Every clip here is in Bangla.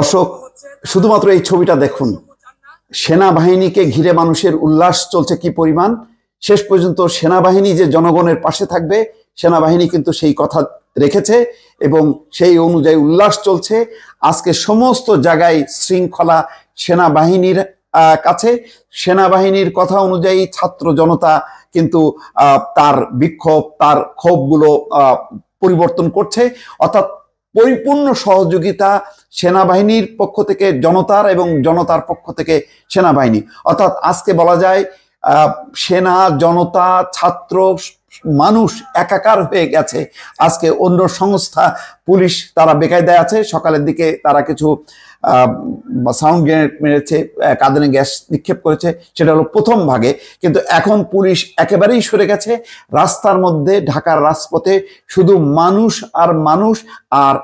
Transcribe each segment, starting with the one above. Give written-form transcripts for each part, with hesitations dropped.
দর্শক শুধুমাত্র এই ছবিটা দেখুন, সেনাবাহিনীকে ঘিরে মানুষের উল্লাস চলছে কি পরিমাণ। শেষ পর্যন্ত সেনাবাহিনী যে জনগণের পাশে থাকবে, সেনাবাহিনী কিন্তু সেই কথা রেখেছে এবং সেই অনুযায়ী উল্লাস চলছে। আজকে সমস্ত জায়গায় শৃঙ্খলা সেনাবাহিনীর কাছে। সেনাবাহিনীর কথা অনুযায়ী ছাত্র জনতা কিন্তু তার বিক্ষোভ, তার ক্ষোভগুলো পরিবর্তন করছে, অর্থাৎ পরিপূর্ণ সহযোগিতা সেনাবাহিনীর পক্ষ থেকে জনতার এবং জনতার পক্ষ থেকে সেনাবাহিনী। অর্থাৎ আজকে বলা যায় সেনা, জনতা, ছাত্র, মানুষ একাকার হয়ে গেছে। আজকে অন্য সংস্থা পুলিশ তারা বেকায়দায় আছে। সকালের দিকে তারা কিছু সাউন্ড গ্রেনেড মেরেছে, কাঁদানে গ্যাস নিক্ষেপ করেছে, সেটা হলো প্রথম ভাগে। কিন্তু এখন পুলিশ একেবারেই সরে গেছে। রাস্তার মধ্যে, ঢাকার রাজপথে শুধু মানুষ আর মানুষ, আর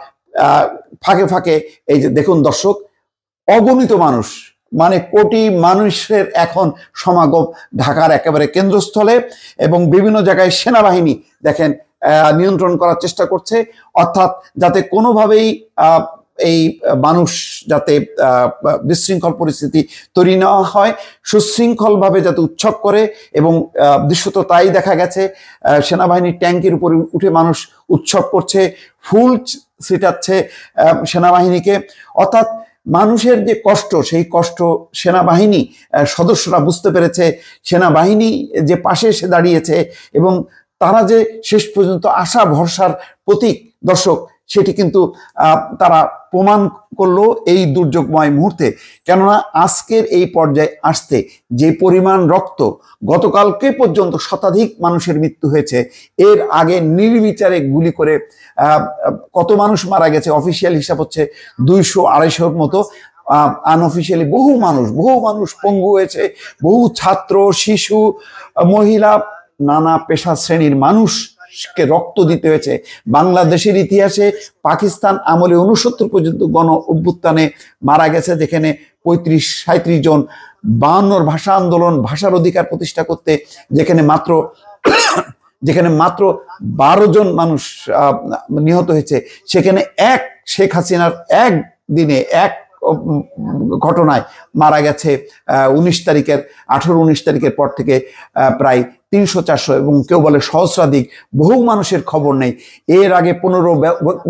ফাঁকে ফাঁকে এই যে দেখুন দর্শক, অগণিত মানুষ, মানে কোটি মানুষের এখন সমাগম ঢাকার একেবারে কেন্দ্রস্থলে। এবং বিভিন্ন জায়গায় সেনাবাহিনী দেখেন নিয়ন্ত্রণ করার চেষ্টা করছে, অর্থাৎ যাতে কোনোভাবেই এই মানুষ যাতে বিশৃঙ্খল পরিস্থিতি তৈরি না হয়, সুশৃঙ্খলভাবে যাতে উৎসব করে। এবং দৃশ্যত তাই দেখা গেছে, সেনাবাহিনীর ট্যাঙ্কের উপরে উঠে মানুষ উৎসব করছে, ফুল ছিটাচ্ছে সেনাবাহিনীকে। অর্থাৎ মানুষের যে কষ্ট, সেই কষ্ট সেনাবাহিনী সদস্যরা বুঝতে পেরেছে, সেনাবাহিনী যে পাশে এসে দাঁড়িয়েছে এবং তারা যে শেষ পর্যন্ত আশা ভরসার প্রতীক দর্শক, সেটি কিন্তু তারা প্রমাণ করলো এই দুর্যোগময় মুহূর্তে। কেননা আজকের এই পর্যায়ে আসতে যে পরিমাণ রক্ত, গতকালকে পর্যন্ত শতাধিক মানুষের মৃত্যু হয়েছে। এর আগে নির্বিচারে গুলি করে কত মানুষ মারা গেছে, অফিসিয়াল হিসাব হচ্ছে 200-250 মতো। আনঅফিসিয়ালি বহু মানুষ পঙ্গু হয়েছে, বহু ছাত্র, শিশু, মহিলা, নানা পেশা শ্রেণীর মানুষকে রক্ত দিতে হয়েছে। বাংলাদেশের ইতিহাসে পাকিস্তান আমলে 69 পর্যন্ত গণ অভ্যুত্থানে মারা গেছে, যেখানে 35-37 জন। 52 ভাষা আন্দোলন, ভাষার অধিকার প্রতিষ্ঠা করতে যেখানে মাত্র 12 জন মানুষ নিহত হয়েছে, সেখানে শেখ হাসিনার একদিনে এক ঘটনায় মারা গেছে 18-19 তারিখের পর থেকে প্রায় 300-400 এবং কেউ বলে সহস্রাধিক। বহু মানুষের খবর নেই। এর আগে 15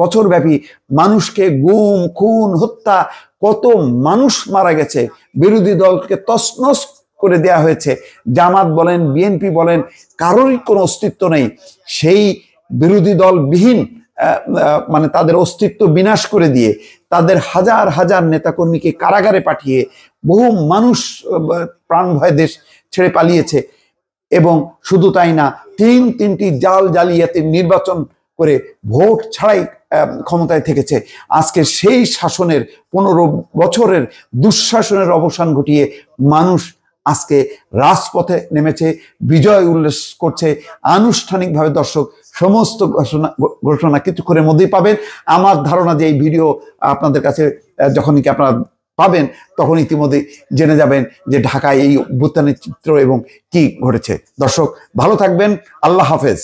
বছর ব্যাপী মানুষকে গুম, খুন, হত্যা, কত মানুষ মারা গেছে। বিরোধী দলকে তছনছ করে দেয়া হয়েছে। জামাত বলেন, বিএনপি বলেন, কারোরই কোনো অস্তিত্ব নেই। সেই বিরোধী দল বিহীন, মানে তাদের অস্তিত্ব বিনাশ করে দিয়ে, তাদের হাজার হাজার নেতাকর্মীকে কারাগারে পাঠিয়ে বহু মানুষ প্রাণ ভয়ে দেশ ছেড়ে পালিয়েছে। এবং শুধু তাই না, তিনটি জালিয়াতির নির্বাচন করে ভোট ছাড়াই ক্ষমতায় থেকেছে। আজকে সেই শাসনের 15 বছরের দুঃশাসনের অবসান ঘটিয়ে মানুষ আজকে রাজপথে নেমেছে, বিজয় উল্লাস করছে আনুষ্ঠানিকভাবে। দর্শক সমস্ত ঘোষণা কিছুক্ষণের মধ্যেই পাবেন। আমার ধারণা যে এই ভিডিও আপনাদের কাছে যখনই কি আপনারা পাবেন, তখন ইতিমধ্যে জেনে যাবেন যে ঢাকায় এই অভ্যুত্থানের চিত্র এবং কি ঘটেছে। দর্শক ভালো থাকবেন, আল্লাহ হাফেজ।